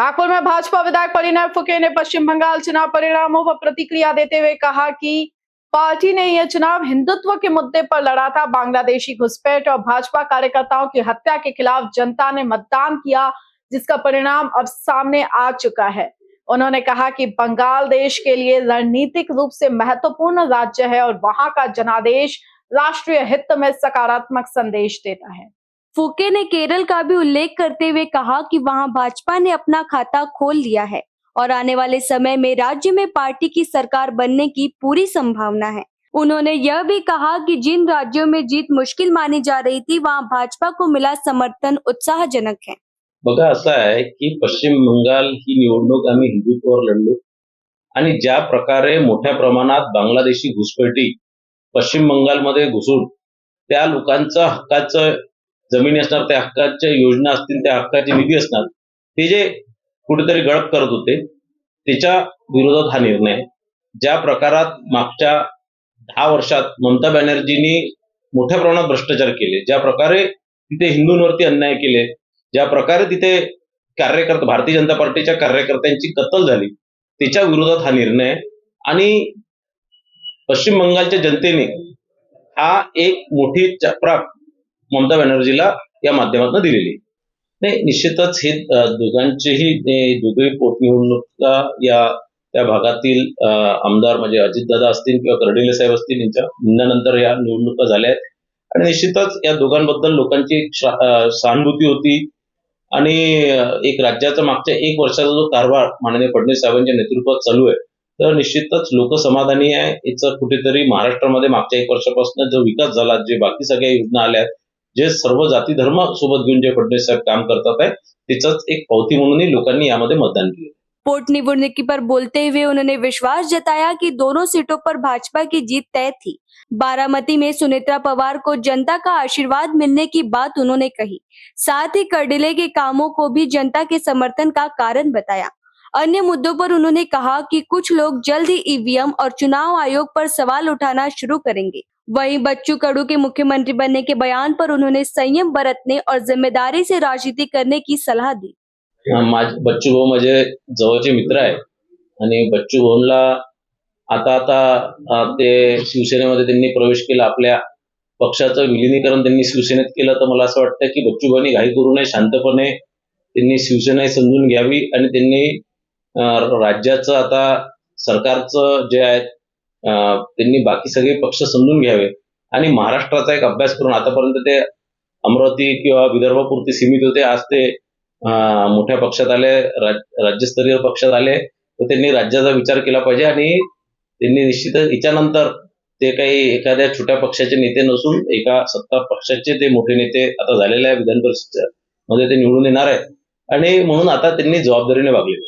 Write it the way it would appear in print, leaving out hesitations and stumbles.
नागपुर में भाजपा विधायक परिणय फुके ने पश्चिम बंगाल चुनाव परिणामों पर प्रतिक्रिया देते हुए कहा कि पार्टी ने यह चुनाव हिंदुत्व के मुद्दे पर लड़ा था। बांग्लादेशी घुसपैठ और भाजपा कार्यकर्ताओं की हत्या के खिलाफ जनता ने मतदान किया, जिसका परिणाम अब सामने आ चुका है। उन्होंने कहा कि बंगाल देश के लिए रणनीतिक रूप से महत्वपूर्ण राज्य है और वहां का जनादेश राष्ट्रीय हित में सकारात्मक संदेश देता है। फूके ने केरल का भी उल्लेख करते हुए कहा कि वहां भाजपा ने अपना खाता खोल लिया है और आने वाले समय में राज्य में पार्टी की सरकार बनने की पूरी संभावना है। उन्होंने यह भी कहा कि जिन राज्यों में जीत मुश्किल मानी जा रही थी, वहां भाजपा को मिला समर्थन उत्साहजनक है। बघा असं आहे की पश्चिम बंगाल ही निवडणूक आम्ही हिंदुत्वावर लढलो आणि ज्या प्रकारे मोठ्या प्रमाणात बांगलादेशी घुसपैठी पश्चिम बंगालमध्ये घुसून त्या लोकांचा हक्काचं जमिनी असणार, त्या हक्काच्या योजना असतील, त्या हक्काचे निधी असणार, ते जे कुठेतरी गळप करत होते त्याच्या विरोधात हा निर्णय आहे। ज्या प्रकारात मागच्या 10 वर्षात ममता बॅनर्जींनी मोठ्या प्रमाणात भ्रष्टाचार केले, ज्या प्रकारे तिथे हिंदूंवरती अन्याय केले, ज्या प्रकारे तिथे कार्यकर्ते भारतीय जनता पार्टीच्या कार्यकर्त्यांची कत्तल झाली, त्याच्या विरोधात हा निर्णय आहे। आणि पश्चिम बंगालच्या जनतेने हा एक मोठी चपराक ममता बॅनर्जीला या माध्यमातून दिलेली नाही। निश्चितच हे दोघांचेही दोघे पोटनिवडणुका या त्या भागातील आमदार म्हणजे अजितदादा असतील किंवा कर्डिले साहेब असतील यांच्या निधनानंतर या निवडणुका झाल्या आहेत आणि निश्चितच या दोघांबद्दल लोकांची सहानुभूती होती आणि एक राज्याचा मागच्या 1 वर्षाचा जो कारभार माननीय फडणवीस साहेबांच्या नेतृत्वात चालू आहे, तर निश्चितच लोक समाधानी आहे। याचं कुठेतरी महाराष्ट्रामध्ये मागच्या 1 वर्षापासून जो विकास झाला, जे बाकी सगळ्या योजना आल्या, जे सर्व जाती धर्म सोबत घेऊन जे फडणवीस साहेब काम करतात आहे, त्याचंच एक पावती म्हणून लोकांनी यामध्ये मतदान केलं। पोटनिवडणुकी पर बोलते हुए उन्होंने विश्वास जताया कि दोनों सीटों पर भाजपा की जीत तय थी। बारामती में सुनेत्रा पवार को जनता का आशीर्वाद मिलने की बात उन्होंने कही। साथ ही कर्डिले के कामों को भी जनता के समर्थन का कारण बताया। अन्य मुद्दों पर उन्होंने कहा कि कुछ लोग जल्द ही ईवीएम और चुनाव आयोग पर सवाल उठाना शुरू करेंगे। वहीं बच्चू कडू के मुख्यमंत्री बनने के बयान पर उन्होंने संयम बरतने और जिम्मेदारी से राजनीति करने की सलाह दी। बच्चू भाऊ माझे जवळचे मित्र आहे आणि बच्चू भाऊला आता ते शिवसेनेमध्ये त्यांनी प्रवेश केला, आपल्या पक्षाचं विलीनीकरण त्यांनी शिवसेनेत केलं। तर मला असं वाटतं की बच्चू भाऊंनी घाई करू नये, शांतपणे त्यांनी शिवसेना समजून घ्यावी आणि त्यांनी राज्याचं आता सरकारचं जे आहे त्यांनी बाकी सगळे पक्ष समजून घ्यावे आणि महाराष्ट्राचा एक अभ्यास करून आतापर्यंत ते अमरावती किंवा विदर्भापुरते सीमित होते, आज ते मोठ्या पक्षात आले, राज्यस्तरीय पक्षात आले, तर त्यांनी राज्याचा विचार केला पाहिजे आणि त्यांनी निश्चितच याच्यानंतर ते काही एखाद्या छोट्या पक्षाचे नेते नसून एका सत्ता पक्षाचे ते मोठे नेते आता झालेल्या विधान परिषदेमध्ये ते निवडून येणार आहेत आणि म्हणून आता त्यांनी जबाबदारीने वागले।